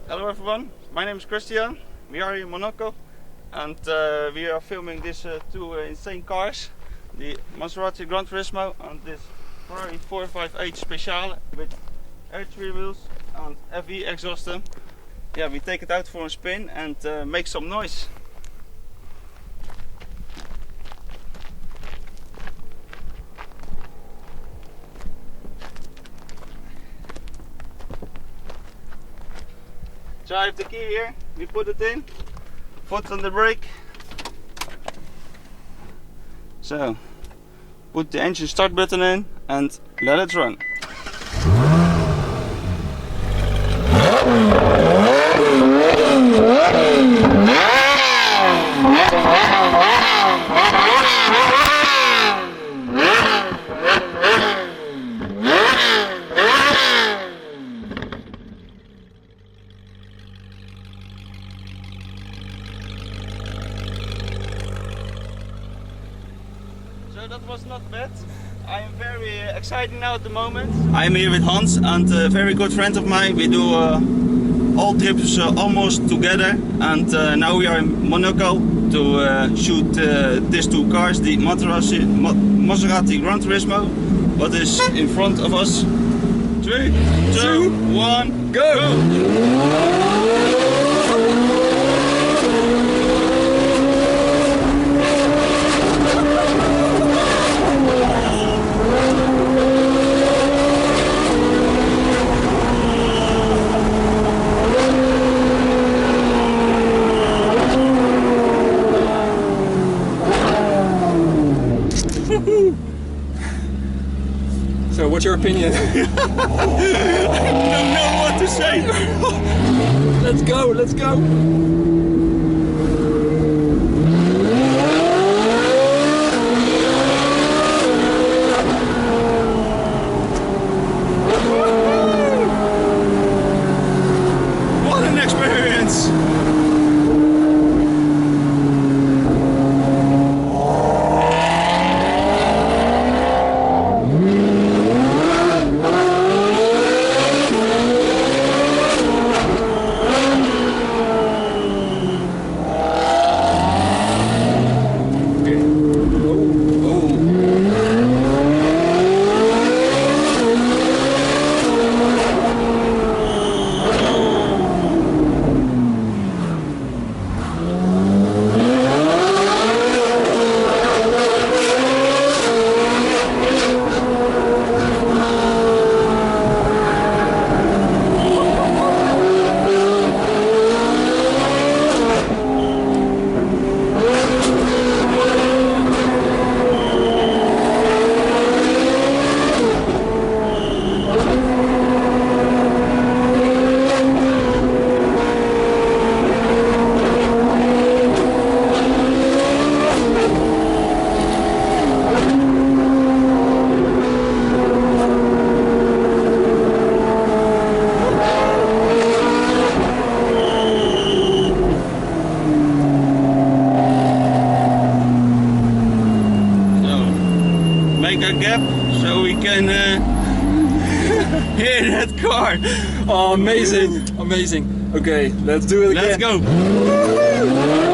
Hello everyone, my name is Christian. We are in Monaco and we are filming these two insane cars. The Maserati Gran Turismo and this Ferrari 458 Speciale with R3 wheels and FE exhaust. Yeah, we take it out for a spin and make some noise. So I have the key here, we put it in, foot on the brake. So, put the engine start button in and let it run. So that was not bad. I am very excited now at the moment. I am here with Hans and a very good friend of mine. We do all trips almost together, and now we are in Monaco to shoot these two cars, the Maserati Gran Turismo. What is in front of us? 3, 2, 1, go! So, what's your opinion? I don't know what to say. Let's go, let's go. What an experience! Make a gap so we can hear that car. Oh, amazing, amazing. Okay, let's do it again. Let's go.